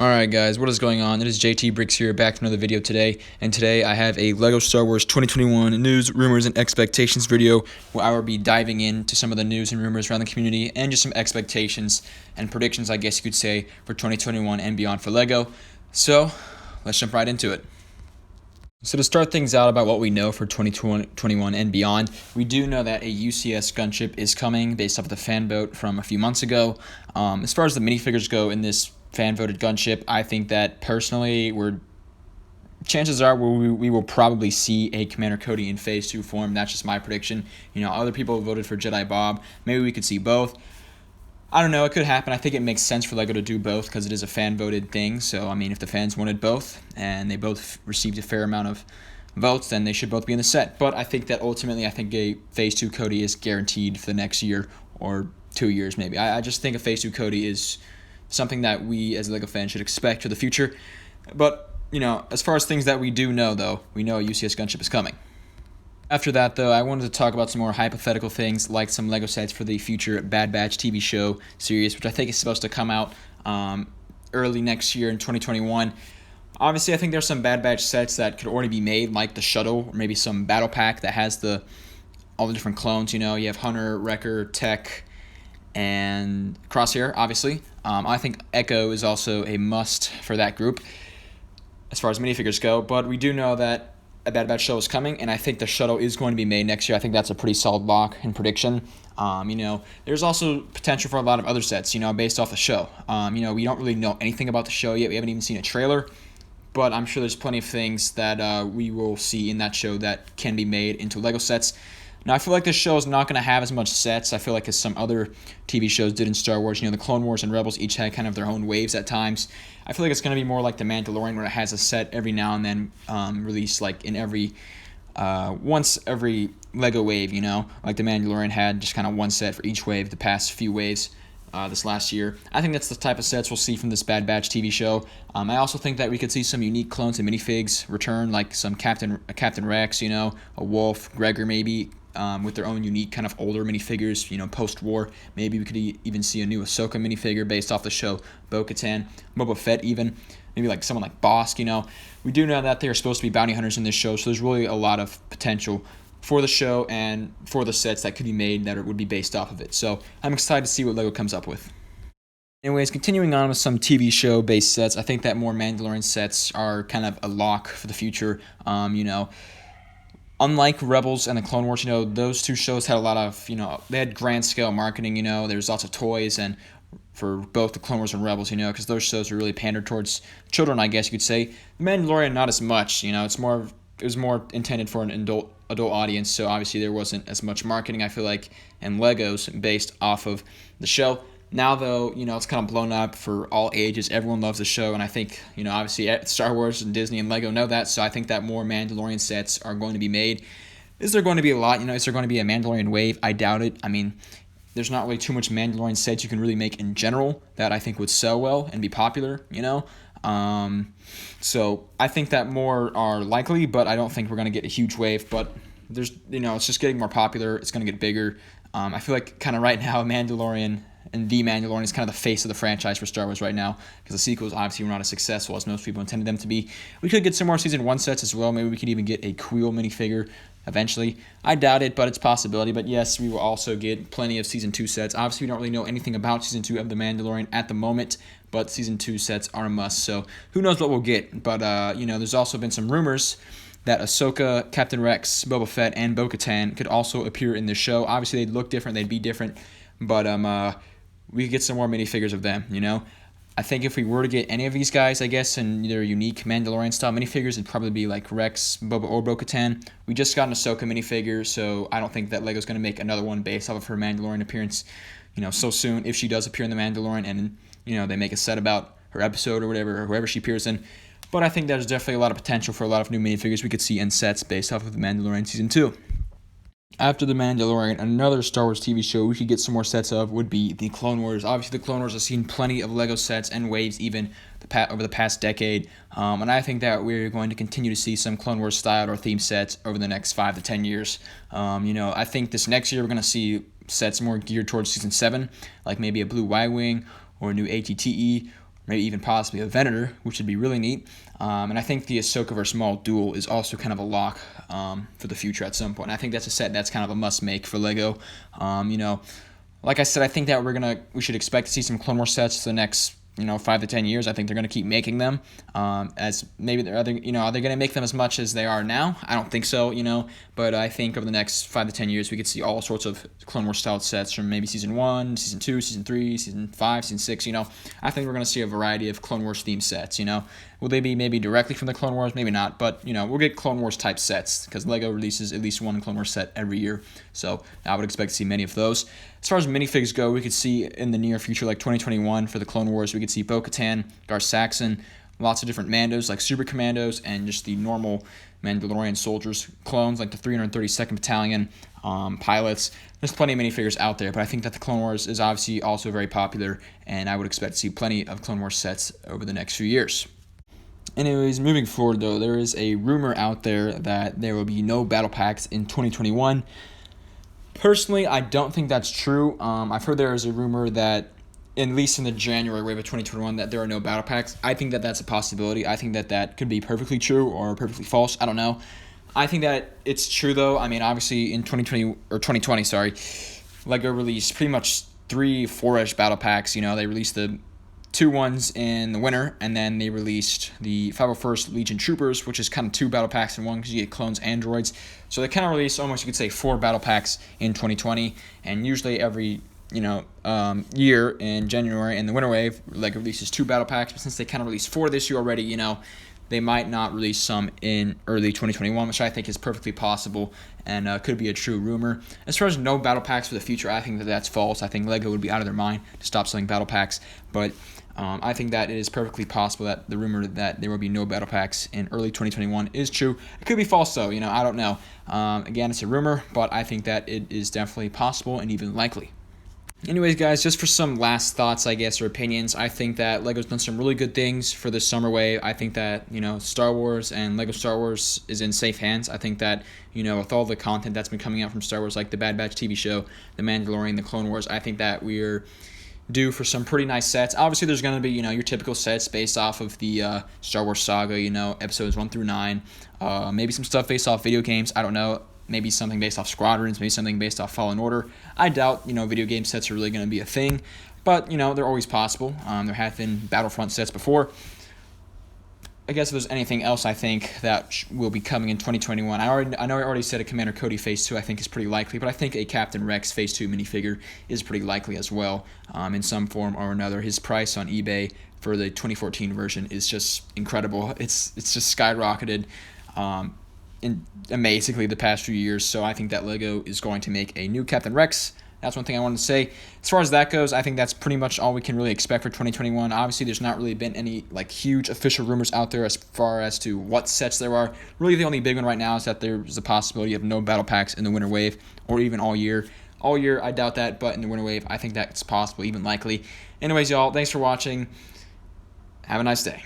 Alright guys, what is going on? It is JT Bricks here, back to another video today, and today I have a LEGO Star Wars 2021 news, rumors, and expectations video where I will be diving into some of the news and rumors around the community and just some expectations and predictions, I guess you could say, for 2021 and beyond for LEGO. So, let's jump right into it. So to start things out about what we know for 2021 and beyond, we do know that a UCS gunship is coming based off of the fan vote from a few months ago. As far as the minifigures go in this fan-voted gunship, I think that personally, chances are we will probably see a Commander Cody in Phase 2 form. That's just my prediction. You know, other people voted for Jedi Bob. Maybe we could see both. I don't know. It could happen. I think it makes sense for LEGO to do both because it is a fan-voted thing. So, I mean, if the fans wanted both and they both received a fair amount of votes, then they should both be in the set. But I think that ultimately, I think a Phase 2 Cody is guaranteed for the next year or 2 years maybe. I just think a Phase 2 Cody is something that we as LEGO fans should expect for the future. But, you know, as far as things that we do know, though, we know a UCS gunship is coming. After that, though, I wanted to talk about some more hypothetical things, like some LEGO sets for the future Bad Batch TV show series, which I think is supposed to come out early next year in 2021. Obviously, I think there's some Bad Batch sets that could already be made, like the shuttle, or maybe some battle pack that has all the different clones. You know, you have Hunter, Wrecker, Tech, and Crosshair, obviously. I think Echo is also a must for that group as far as minifigures go, but we do know that a Bad Batch show is coming, and I think the shuttle is going to be made next year. I think that's a pretty solid lock and prediction. You know, there's also potential for a lot of other sets, you know, based off the show. You know, we don't really know anything about the show yet. We haven't even seen a trailer, but I'm sure there's plenty of things that we will see in that show that can be made into LEGO sets. Now, I feel like this show is not going to have as much sets, I feel like, as some other TV shows did in Star Wars. You know, the Clone Wars and Rebels each had kind of their own waves at times. I feel like it's going to be more like the Mandalorian, where it has a set every now and then released, like in once every LEGO wave, you know? Like the Mandalorian had just kind of one set for each wave, the past few waves this last year. I think that's the type of sets we'll see from this Bad Batch TV show. I also think that we could see some unique clones and minifigs return, like some Captain Rex, you know, a Wolf, Gregor maybe, with their own unique kind of older minifigures, you know, post-war. Maybe we could even see a new Ahsoka minifigure based off the show, Bo-Katan, Boba Fett even, maybe like someone like Bosk, you know. We do know that they are supposed to be bounty hunters in this show, so there's really a lot of potential for the show and for the sets that could be made that would be based off of it. So I'm excited to see what LEGO comes up with. Anyways, continuing on with some TV show-based sets, I think that more Mandalorian sets are kind of a lock for the future. You know, unlike Rebels and the Clone Wars, you know, those two shows had a lot of, you know, they had grand scale marketing, you know, there's lots of toys and for both the Clone Wars and Rebels, you know, because those shows are really pandered towards children, I guess you could say. The Mandalorian, not as much, you know, it was more intended for an adult audience, so obviously there wasn't as much marketing, I feel like, and Legos based off of the show. Now, though, you know, it's kind of blown up for all ages. Everyone loves the show, and I think, you know, obviously Star Wars and Disney and LEGO know that, so I think that more Mandalorian sets are going to be made. Is there going to be a lot? You know, is there going to be a Mandalorian wave? I doubt it. I mean, there's not really too much Mandalorian sets you can really make in general that I think would sell well and be popular, you know? So I think that more are likely, but I don't think we're going to get a huge wave, but there's, you know, it's just getting more popular. It's going to get bigger. I feel like kind of right now, Mandalorian and The Mandalorian is kind of the face of the franchise for Star Wars right now, because the sequels obviously were not as successful as most people intended them to be. We could get some more Season 1 sets as well. Maybe we could even get a Quill minifigure eventually. I doubt it, but it's a possibility. But yes, we will also get plenty of Season 2 sets. Obviously, we don't really know anything about Season 2 of The Mandalorian at the moment, but Season 2 sets are a must. So who knows what we'll get. But, you know, there's also been some rumors that Ahsoka, Captain Rex, Boba Fett, and Bo-Katan could also appear in this show. Obviously, they'd look different. They'd be different. But, we could get some more minifigures of them, you know? I think if we were to get any of these guys, I guess, in their unique Mandalorian-style minifigures, it'd probably be like Rex, Boba, or Bo-Katan. We just got an Ahsoka minifigure, so I don't think that LEGO's going to make another one based off of her Mandalorian appearance, you know, so soon, if she does appear in The Mandalorian and, you know, they make a set about her episode or whatever, or whoever she appears in. But I think there's definitely a lot of potential for a lot of new minifigures we could see in sets based off of The Mandalorian Season 2. After The Mandalorian, another Star Wars TV show we could get some more sets of would be The Clone Wars. Obviously, The Clone Wars has seen plenty of LEGO sets and waves even over the past decade. And I think that we're going to continue to see some Clone Wars style or theme sets over the next 5 to 10 years. You know, I think this next year we're going to see sets more geared towards Season 7, like maybe a Blue Y-Wing or a new ATTE maybe even possibly a Venator, which would be really neat. And I think the Ahsoka vs. Maul duel is also kind of a lock for the future at some point. And I think that's a set that's kind of a must-make for LEGO. Like I said, I think that we should expect to see some Clone Wars sets for the next 5 to 10 years. I think they're going to keep making them. As maybe are they going to make them as much as they are now? I don't think so. But I think over the next 5 to 10 years, we could see all sorts of Clone Wars style sets from maybe season 1, season 2, season 3, season 5, season 6. I think we're going to see a variety of Clone Wars themed sets. Will they be maybe directly from the Clone Wars? Maybe not. But we'll get Clone Wars type sets because LEGO releases at least one Clone Wars set every year. So I would expect to see many of those. As far as minifigs go, we could see in the near future, like 2021 for the Clone Wars, we could see Bo-Katan, Gar Saxon, lots of different Mandos like Super Commandos, and just the normal Mandalorian soldiers clones like the 332nd Battalion, pilots. There's plenty of minifigures out there, but I think that the Clone Wars is obviously also very popular, and I would expect to see plenty of Clone Wars sets over the next few years. Anyways, moving forward though, there is a rumor out there that there will be no battle packs in 2021. Personally, I don't think that's true. I've heard there is a rumor that, at least in the January wave of 2021, that there are no battle packs. I think that that's a possibility. I think that that could be perfectly true or perfectly false. I don't know. I think that it's true, though. I mean, obviously, in 2020, LEGO released pretty much 3-4-ish battle packs. They released the 2 ones in the winter, and then they released the 501st Legion Troopers, which is kind of 2 battle packs in one because you get clones and droids. So they kind of released almost, you could say, 4 battle packs in 2020, and usually every year in January in the winter wave, LEGO releases 2 battle packs. But since they kind of released 4 this year already, they might not release some in early 2021, which I think is perfectly possible and could be a true rumor. As far as no battle packs for the future, I think that that's false. I think LEGO would be out of their mind to stop selling battle packs, but I think that it is perfectly possible that the rumor that there will be no battle packs in early 2021 is true. It could be false, though. I don't know. Again, it's a rumor, but I think that it is definitely possible and even likely. Anyways, guys, just for some last thoughts, I guess, or opinions, I think that LEGO's done some really good things for this summer wave. I think that, Star Wars and LEGO Star Wars is in safe hands. I think that, with all the content that's been coming out from Star Wars, like the Bad Batch TV show, the Mandalorian, the Clone Wars, I think that we're due for some pretty nice sets. Obviously, there's going to be, your typical sets based off of the Star Wars saga, episodes 1 through 9. Maybe some stuff based off video games. I don't know. Maybe something based off Squadrons, maybe something based off Fallen Order. I doubt, video game sets are really going to be a thing, but, they're always possible. There have been Battlefront sets before. I guess if there's anything else, I think that will be coming in 2021. I know I already said a Commander Cody Phase 2 I think is pretty likely, but I think a Captain Rex Phase 2 minifigure is pretty likely as well, in some form or another. His price on eBay for the 2014 version is just incredible. It's just skyrocketed. In basically the past few years, so I think that LEGO is going to make a new Captain Rex. That's one thing I wanted to say. As far as that goes, I think that's pretty much all we can really expect for 2021. Obviously, there's not really been any huge official rumors out there as far as to what sets there are. Really, the only big one right now is that there's a possibility of no battle packs in the winter wave, or even all year. All year, I doubt that, but in the winter wave, I think that's possible, even likely. Anyways, y'all, thanks for watching. Have a nice day.